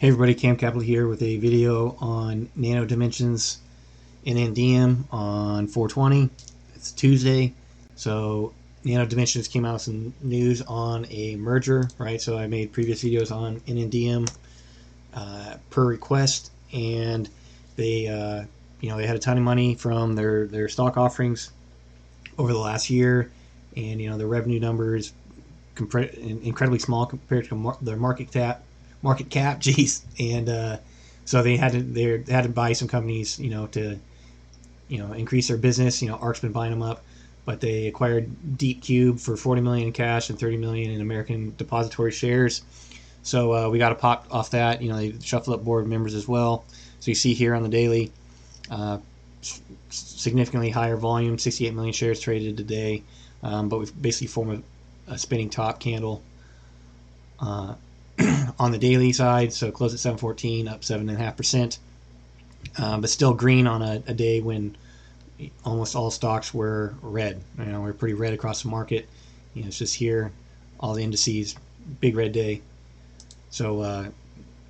Hey everybody, Cam Capital here with a video on Nano Dimensions NNDM on 4/20. It's Tuesday, so Nano Dimensions came out with some news on a merger, right? So I made previous videos on NNDM per request, and they, they had a ton of money from their stock offerings over the last year, and their revenue numbers incredibly small compared to their market cap. Geez, and so they had to buy some companies, to increase their business. ARK's been buying them up, but they acquired DeepCube for $40 million in cash and $30 million in American Depositary Shares. So we got a pop off that. They shuffled up board members as well. So you see here on the daily, significantly higher volume, 68 million shares traded today, but we've basically formed a spinning top candle on the daily side, so closed at 714, up 7.5%, but still green on a day when almost all stocks were red. We're pretty red across the market. It's just here, all the indices, big red day. So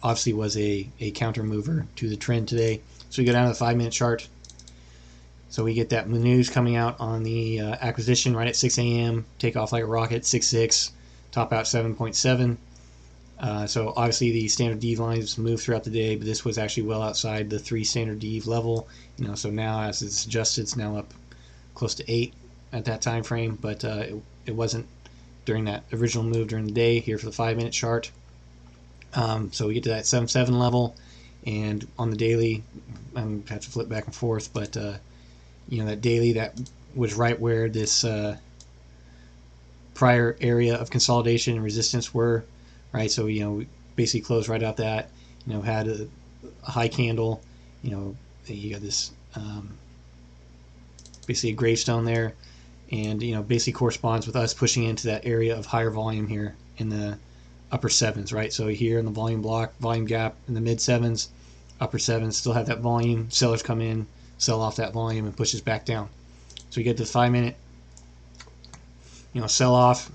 obviously was a counter mover to the trend today. So we go down to the 5-minute chart. So we get that news coming out on the acquisition right at 6 a.m. Take off like a rocket, 6.6, top out 7.7. So obviously the standard DEV lines moved throughout the day, but this was actually well outside the 3 standard DEV level. So now as it's adjusted, it's now up close to 8 at that time frame, but it wasn't during that original move during the day here for the 5-minute chart. So we get to that 7.7 level, and on the daily, I'm have to flip back and forth, but that daily, that was right where this prior area of consolidation and resistance were. Right, so we basically closed right out that, had a high candle, you got this basically a gravestone there, and basically corresponds with us pushing into that area of higher volume here in the upper 7s, right? So here in the volume block, volume gap in the mid 7s, upper 7s still have that volume. Sellers come in, sell off that volume, and pushes back down. So we get the 5-minute, sell off.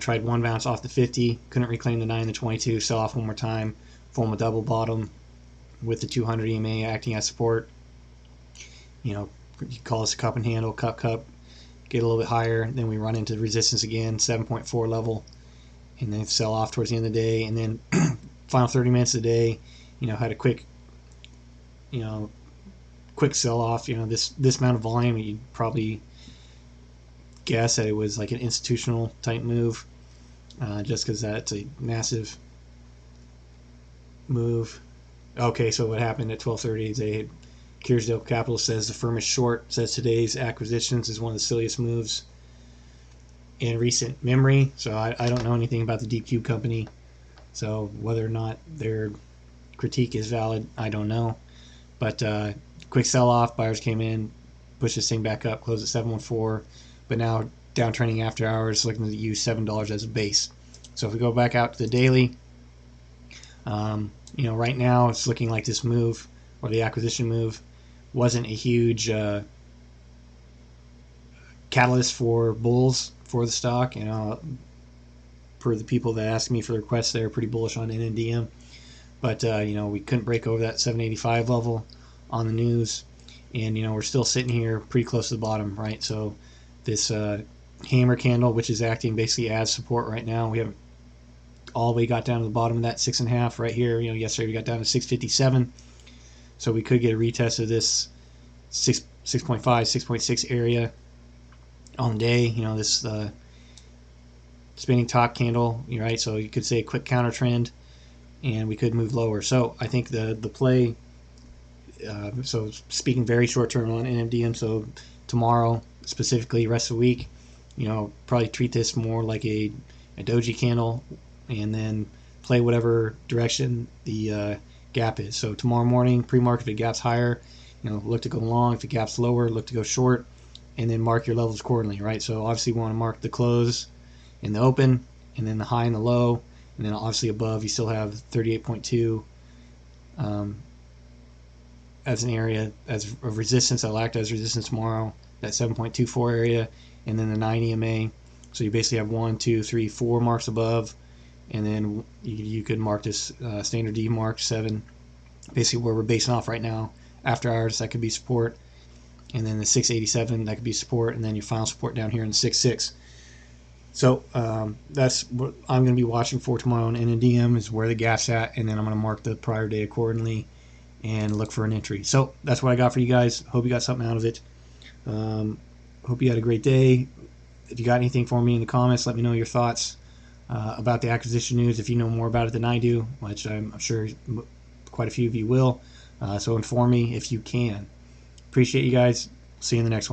Tried one bounce off the 50, couldn't reclaim the 9, the 22, sell off one more time, form a double bottom with the 200 EMA acting as support. You call this a cup and handle, cup, get a little bit higher, then we run into the resistance again, 7.4 level, and then sell off towards the end of the day, and then final 30 minutes of the day, had a quick sell off. This amount of volume, you'd probably guess that it was like an institutional type move, just because that's a massive move. Okay, so what happened at 12:30? Kiersdale Capital says the firm is short. Says today's acquisitions is one of the silliest moves in recent memory. So I don't know anything about the DeepCube company, so whether or not their critique is valid, I don't know. But quick sell off, buyers came in, pushed this thing back up, closed at 714. But now downtrending after hours, looking to use $7 as a base. So if we go back out to the daily, right now it's looking like this move, or the acquisition move, wasn't a huge catalyst for bulls for the stock. Per the people that asked me for the requests, they're pretty bullish on NNDM. But we couldn't break over that 785 level on the news, and we're still sitting here pretty close to the bottom, right? So this hammer candle, which is acting basically as support right now, we haven't all the way got down to the bottom of that 6.5 right here. Yesterday we got down to 657, so we could get a retest of this 6.5, 6.6 area on the day. This spinning top candle, right? So you could say a quick counter trend, and we could move lower. So I think the play. So speaking very short term on NNDM, so tomorrow, specifically rest of the week, probably treat this more like a doji candle, and then play whatever direction the gap is. So tomorrow morning, pre-market, if it gaps higher, look to go long. If it gaps lower, look to go short, and then mark your levels accordingly, right? So obviously we want to mark the close in the open, and then the high and the low, and then obviously above you still have 38.2 as an area as a resistance that'll act as resistance tomorrow, that 7.24 area, and then the 9 EMA. So you basically have 1, 2, 3, 4 marks above, and then you could mark this standard D mark 7, basically where we're basing off right now. After hours, that could be support, and then the 687, that could be support, and then your final support down here in the 6.6. So that's what I'm going to be watching for tomorrow on NNDM, is where the gap's at, and then I'm going to mark the prior day accordingly and look for an entry. So that's what I got for you guys. Hope you got something out of it. Hope you had a great day. If you got anything for me in the comments, let me know your thoughts about the acquisition news. If you know more about it than I do, which I'm sure quite a few of you will, so inform me if you can. Appreciate you guys. See you in the next one.